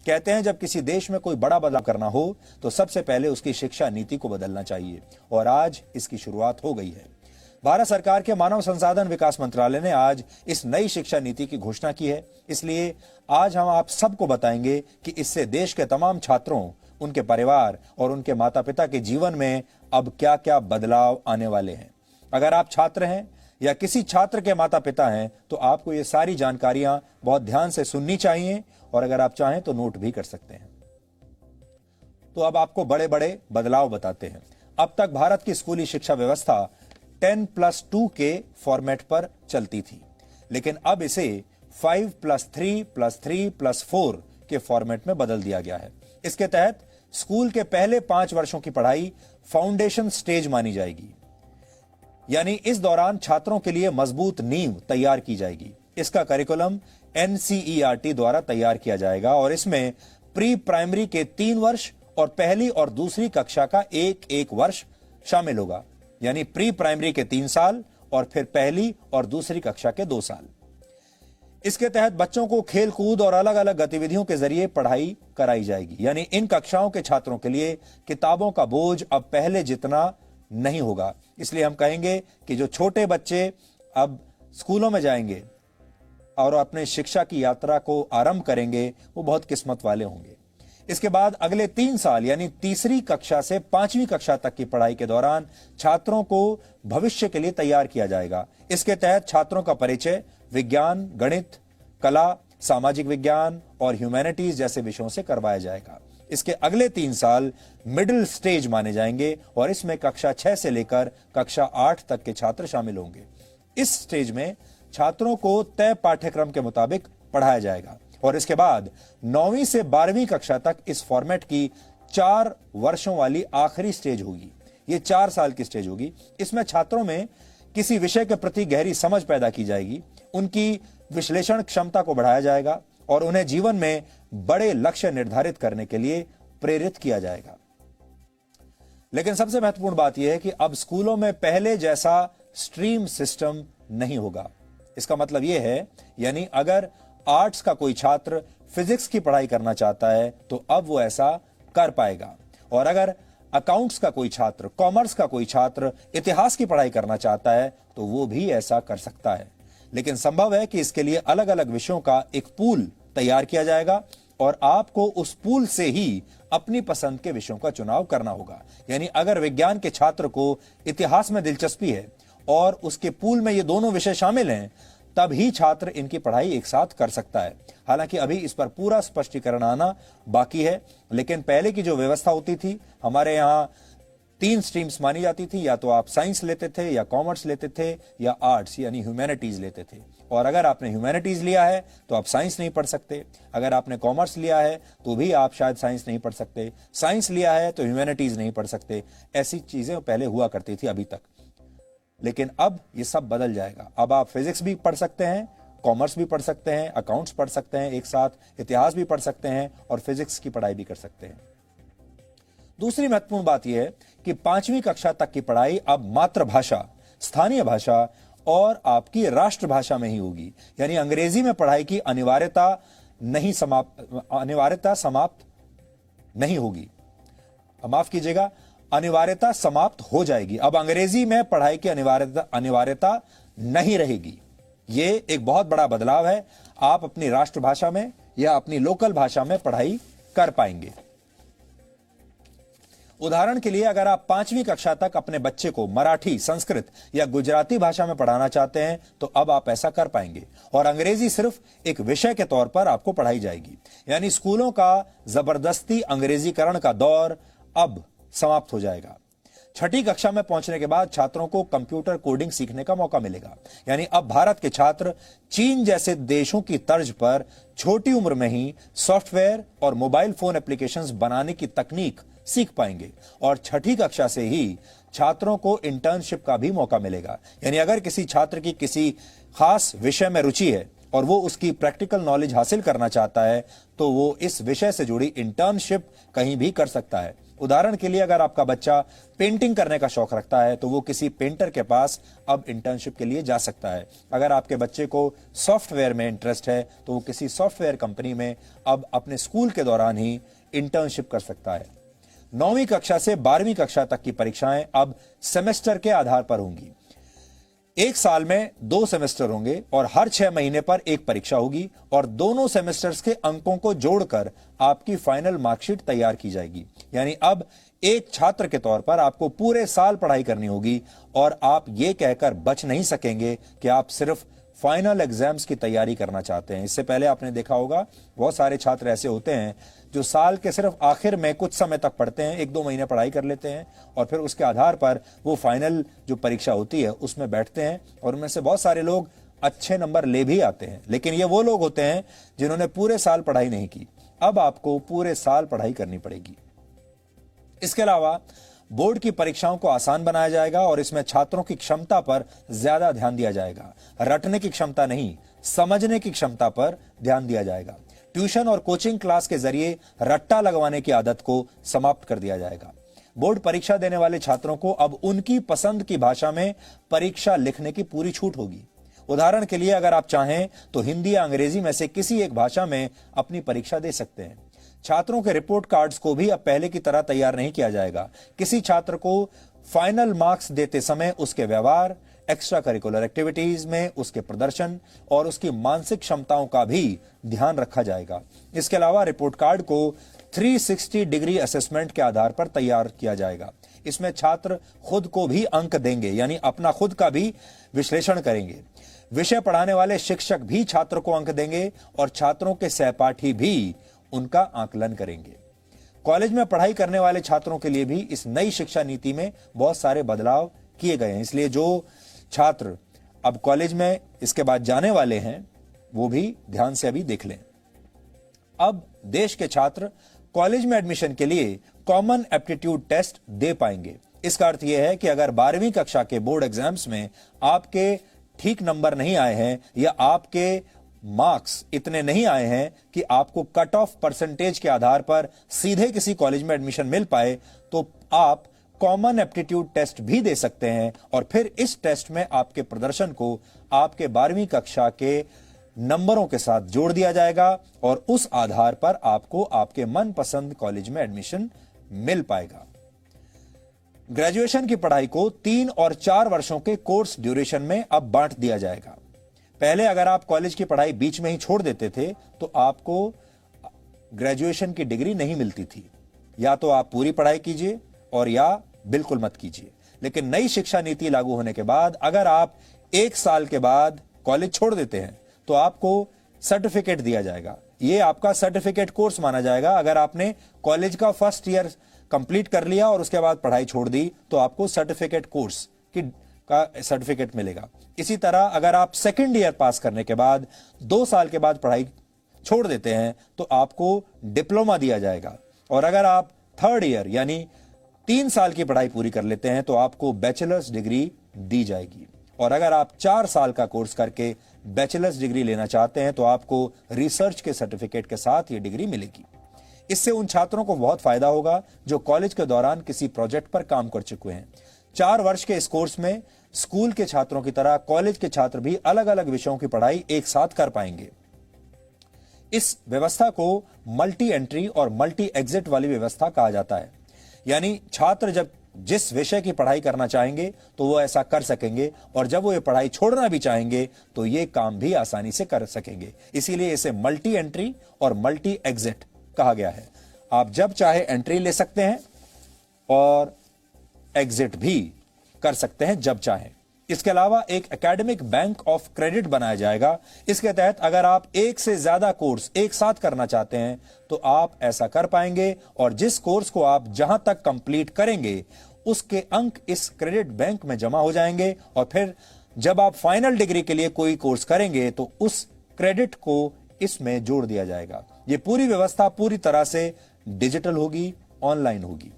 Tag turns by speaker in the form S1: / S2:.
S1: कहते हैं जब किसी देश में कोई बड़ा बदलाव करना हो तो सबसे पहले उसकी शिक्षा नीति को बदलना चाहिए और आज इसकी शुरुआत हो गई है। भारत सरकार के मानव संसाधन विकास मंत्रालय ने आज इस नई शिक्षा नीति की घोषणा की है। इसलिए आज हम आप सबको बताएंगे कि इससे देश के तमाम छात्रों, उनके परिवार और उनके माता पिता के जीवन में अब क्या क्या बदलाव आने वाले हैं। अगर आप छात्र हैं या किसी छात्र के माता पिता हैं तो आपको ये सारी जानकारियां बहुत ध्यान से सुननी चाहिए और अगर आप चाहें तो नोट भी कर सकते हैं। तो अब आपको बड़े बड़े बदलाव बताते हैं। अब तक भारत की स्कूली शिक्षा व्यवस्था 10+2 के फॉर्मेट पर चलती थी, लेकिन अब इसे 5+3+3+4 के फॉर्मेट में बदल दिया गया है। इसके तहत स्कूल के पहले 5 वर्षों की पढ़ाई फाउंडेशन स्टेज मानी जाएगी, यानी इस दौरान छात्रों के लिए मजबूत नींव तैयार की जाएगी। इसका करिकुलम NCERT द्वारा तैयार किया जाएगा और इसमें प्री प्राइमरी के 3 वर्ष और पहली और दूसरी कक्षा का एक वर्ष शामिल होगा, यानी प्री प्राइमरी के 3 साल और फिर पहली और दूसरी कक्षा के 2 साल। इसके तहत बच्चों को खेल कूद और अलग अलग गतिविधियों के जरिए पढ़ाई कराई जाएगी, यानी इन कक्षाओं के छात्रों के लिए किताबों का बोझ अब पहले जितना नहीं होगा। इसलिए हम कहेंगे कि जो छोटे बच्चे अब स्कूलों में जाएंगे और अपने शिक्षा की यात्रा को आरंभ करेंगे वो बहुत किस्मत वाले होंगे। इसके बाद अगले 3 साल यानी तीसरी कक्षा से 5वीं कक्षा तक की पढ़ाई के दौरान छात्रों को भविष्य के लिए तैयार किया जाएगा। इसके तहत छात्रों का परिचय विज्ञान, गणित, कला, सामाजिक विज्ञान और ह्यूमैनिटीज जैसे विषयों से करवाया जाएगा। इसके अगले 3 साल मिडिल स्टेज माने जाएंगे और इसमें कक्षा 6 से लेकर कक्षा 8 तक के छात्र शामिल होंगे। इस स्टेज में छात्रों को तय पाठ्यक्रम के मुताबिक पढ़ाया जाएगा और इसके बाद 9वीं से 12वीं कक्षा तक इस फॉर्मेट की 4 वर्षों वाली आखिरी स्टेज होगी। ये 4 साल की स्टेज होगी। इसमें छात्रों में किसी विषय के प्रति गहरी समझ पैदा की जाएगी, उनकी विश्लेषण क्षमता को बढ़ाया जाएगा और उन्हें जीवन में बड़े लक्ष्य निर्धारित करने के लिए प्रेरित किया जाएगा। लेकिन सबसे महत्वपूर्ण बात यह है कि अब स्कूलों में पहले जैसा स्ट्रीम सिस्टम नहीं होगा। इसका मतलब यह है, यानी अगर आर्ट्स का कोई छात्र फिजिक्स की पढ़ाई करना चाहता है तो अब वो ऐसा कर पाएगा और अगर अकाउंट्स का कोई छात्र, कॉमर्स का कोई छात्र इतिहास की पढ़ाई करना चाहता है तो वो भी ऐसा कर सकता है। लेकिन संभव है कि इसके लिए अलग अलग विषयों का एक पूल तैयार किया जाएगा और आपको उस पूल से ही अपनी पसंद के विषयों का चुनाव करना होगा। यानी अगर विज्ञान के छात्र को इतिहास में दिलचस्पी है और उसके पूल में ये दोनों विषय शामिल हैं, तब ही छात्र इनकी पढ़ाई एक साथ कर सकता है। हालांकि अभी इस पर पूरा स्पष्टीकरण आना बाकी है, लेकिन पहले की जो व्यवस्था होती थी, हमारे यहाँ 3 स्ट्रीम्स मानी जाती थी, या तो आप साइंस लेते थे या कॉमर्स लेते थे या आर्ट्स यानी ह्यूमैनिटीज लेते थे। और अगर आपने ह्यूमैनिटीज लिया है तो आप साइंस नहीं पढ़ सकते, अगर आपने कॉमर्स लिया है तो भी आप शायद साइंस नहीं पढ़ सकते, साइंस लिया है तो ह्यूमैनिटीज नहीं पढ़ सकते। ऐसी चीजें पहले हुआ करती थी अभी तक, लेकिन अब ये सब बदल जाएगा। अब आप फिजिक्स भी पढ़ सकते हैं, कॉमर्स भी पढ़ सकते हैं, अकाउंट्स पढ़ सकते हैं, एक साथ इतिहास भी पढ़ सकते हैं और फिजिक्स की पढ़ाई भी कर सकते हैं। दूसरी महत्वपूर्ण बात यह है कि 5वीं कक्षा तक की पढ़ाई अब मातृभाषा, स्थानीय भाषा और आपकी राष्ट्रभाषा में ही होगी, यानी अंग्रेजी में पढ़ाई की अनिवार्यता समाप्त नहीं होगी। माफ कीजिएगा, अनिवार्यता समाप्त हो जाएगी। अब अंग्रेजी में पढ़ाई की अनिवार्यता नहीं रहेगी। यह एक बहुत बड़ा बदलाव है। आप अपनी राष्ट्रभाषा में या अपनी लोकल भाषा में पढ़ाई कर पाएंगे। उदाहरण के लिए अगर आप 5वीं कक्षा तक अपने बच्चे को मराठी, संस्कृत या गुजराती भाषा में पढ़ाना चाहते हैं तो अब आप ऐसा कर पाएंगे और अंग्रेजी सिर्फ एक विषय के तौर पर आपको पढ़ाई जाएगी। यानी स्कूलों का जबरदस्ती अंग्रेजीकरण का दौर अब समाप्त हो जाएगा। 6ठी कक्षा में पहुंचने के बाद छात्रों को कंप्यूटर कोडिंग सीखने का मौका मिलेगा। यानी अब भारत के छात्र चीन जैसे देशों की तर्ज पर छोटी उम्र में ही सॉफ्टवेयर और मोबाइल फोन एप्लीकेशंस बनाने की तकनीक सीख पाएंगे और 6ठी कक्षा से ही छात्रों को इंटर्नशिप का भी मौका मिलेगा। यानी अगर किसी छात्र की किसी खास विषय में रुचि है और वो उसकी प्रैक्टिकल नॉलेज हासिल करना चाहता है तो वो इस विषय से जुड़ी इंटर्नशिप कहीं भी कर सकता है उदाहरण के लिए अगर आपका बच्चा पेंटिंग करने का शौक रखता है तो वो किसी पेंटर के पास अब इंटर्नशिप के लिए जा सकता है। अगर आपके बच्चे को सॉफ्टवेयर में इंटरेस्ट है तो वो किसी सॉफ्टवेयर कंपनी में अब अपने स्कूल के दौरान ही इंटर्नशिप कर सकता है। 9वीं कक्षा से 12वीं कक्षा तक की परीक्षाएं अब सेमेस्टर के आधार पर होंगी। एक साल में 2 सेमेस्टर होंगे और हर 6 महीने पर एक परीक्षा होगी और दोनों सेमेस्टर्स के अंकों को जोड़कर आपकी फाइनल मार्कशीट तैयार की जाएगी। यानी अब एक छात्र के तौर पर आपको पूरे साल पढ़ाई करनी होगी और आप ये कहकर बच नहीं सकेंगे कि आप सिर्फ फाइनल एग्जाम्स की तैयारी करना चाहते हैं। इससे पहले आपने देखा होगा बहुत सारे छात्र ऐसे होते हैं जो साल के सिर्फ आखिर में कुछ समय तक पढ़ते हैं, 1-2 महीने पढ़ाई कर लेते हैं और फिर उसके आधार पर वो फाइनल जो परीक्षा होती है उसमें बैठते हैं और उनमें से बहुत सारे लोग अच्छे नंबर ले भी आते हैं। लेकिन ये वो लोग होते हैं जिन्होंने पूरे साल पढ़ाई नहीं की। अब आपको पूरे साल पढ़ाई करनी पड़ेगी। इसके अलावा बोर्ड की परीक्षाओं को आसान बनाया जाएगा और इसमें छात्रों की क्षमता पर ज्यादा ध्यान दिया जाएगा। रटने की क्षमता नहीं, समझने की क्षमता पर ध्यान दिया जाएगा। ट्यूशन और कोचिंग क्लास के जरिए रट्टा लगवाने की आदत को समाप्त कर दिया जाएगा। बोर्ड परीक्षा देने वाले छात्रों को अब उनकी पसंद की भाषा में परीक्षा लिखने की पूरी छूट होगी। उदाहरण के लिए अगर आप चाहें तो हिंदी या अंग्रेजी में से किसी एक भाषा में अपनी परीक्षा दे सकते हैं। छात्रों के रिपोर्ट कार्ड्स को भी अब पहले की तरह तैयार नहीं किया जाएगा। किसी छात्र को फाइनल मार्क्स देते समय उसके व्यवहार, एक्स्ट्रा करिकुलर एक्टिविटीज में उसके प्रदर्शन और उसकी मानसिक क्षमताओं का भी ध्यान रखा जाएगा। इसके अलावा रिपोर्ट कार्ड को 360 डिग्री असेसमेंट के आधार पर तैयार किया जाएगा। इसमें छात्र खुद को भी अंक देंगे, यानी अपना खुद का भी विश्लेषण करेंगे। विषय पढ़ाने वाले शिक्षक भी छात्र को अंक देंगे और छात्रों के सहपाठी भी उनका आकलन करेंगे। कॉलेज में पढ़ाई करने वाले छात्रों के लिए भी इस नई शिक्षा नीति में बहुत सारे बदलाव किए गए हैं। इसलिए जो छात्र अब कॉलेज में इसके बाद जाने वाले हैं वो भी ध्यान से अभी देख लें। अब देश के छात्र कॉलेज में एडमिशन के लिए कॉमन एप्टीट्यूड टेस्ट दे पाएंगे। इसका अर्थ यह है कि अगर 12वीं कक्षा के बोर्ड एग्जाम्स में आपके ठीक नंबर नहीं आए हैं या आपके मार्क्स इतने नहीं आए हैं कि आपको कट ऑफ परसेंटेज के आधार पर सीधे किसी कॉलेज में एडमिशन मिल पाए, तो आप कॉमन एप्टीट्यूड टेस्ट भी दे सकते हैं और फिर इस टेस्ट में आपके प्रदर्शन को आपके 12वीं कक्षा के नंबरों के साथ जोड़ दिया जाएगा और उस आधार पर आपको आपके मनपसंद कॉलेज में एडमिशन मिल पाएगा। ग्रेजुएशन की पढ़ाई को 3 और 4 वर्षों के कोर्स ड्यूरेशन में अब बांट दिया जाएगा। पहले अगर आप कॉलेज की पढ़ाई बीच में ही छोड़ देते थे तो आपको ग्रेजुएशन की डिग्री नहीं मिलती थी। या तो आप पूरी पढ़ाई कीजिए और या बिल्कुल मत कीजिए। लेकिन नई शिक्षा नीति लागू होने के बाद अगर आप 1 साल के बाद कॉलेज छोड़ देते हैं तो आपको सर्टिफिकेट दिया जाएगा। यह आपका सर्टिफिकेट कोर्स माना जाएगा। अगर आपने कॉलेज का फर्स्ट ईयर कंप्लीट कर लिया और उसके बाद पढ़ाई छोड़ दी तो आपको सर्टिफिकेट कोर्स का सर्टिफिकेट मिलेगा। इसी तरह अगर आप सेकंड ईयर पास करने के बाद 2 साल के बाद पढ़ाई छोड़ देते हैं तो आपको डिप्लोमा दिया जाएगा और अगर आप थर्ड ईयर यानी 3 साल की पढ़ाई पूरी कर लेते हैं तो आपको बैचलर्स डिग्री दी जाएगी और अगर आप 4 साल का कोर्स करके बैचलर्स डिग्री लेना चाहते हैं तो आपको रिसर्च के सर्टिफिकेट के साथ ये डिग्री मिलेगी। इससे उन छात्रों को बहुत फायदा होगा जो कॉलेज के दौरान किसी प्रोजेक्ट पर काम कर चुके हैं। 4 वर्ष के इस कोर्स में स्कूल के छात्रों की तरह कॉलेज के छात्र भी अलग अलग विषयों की पढ़ाई एक साथ कर पाएंगे। इस व्यवस्था को मल्टी एंट्री और मल्टी एग्जिट वाली व्यवस्था कहा जाता है। यानी छात्र जब जिस विषय की पढ़ाई करना चाहेंगे तो वो ऐसा कर सकेंगे और जब वो ये पढ़ाई छोड़ना भी चाहेंगे तो ये काम भी आसानी से कर सकेंगे। इसीलिए इसे मल्टी एंट्री और मल्टी एग्जिट कहा गया है। आप जब चाहे एंट्री ले सकते हैं और एग्जिट भी कर सकते हैं जब चाहें। इसके अलावा एक एकेडमिक बैंक ऑफ क्रेडिट बनाया जाएगा। इसके तहत अगर आप एक से ज्यादा कोर्स एक साथ करना चाहते हैं तो आप ऐसा कर पाएंगे और जिस कोर्स को आप जहां तक कंप्लीट करेंगे उसके अंक इस क्रेडिट बैंक में जमा हो जाएंगे और फिर जब आप फाइनल डिग्री के लिए कोई कोर्स करेंगे तो उस क्रेडिट को इसमें जोड़ दिया जाएगा। यह पूरी व्यवस्था पूरी तरह से डिजिटल होगी, ऑनलाइन होगी।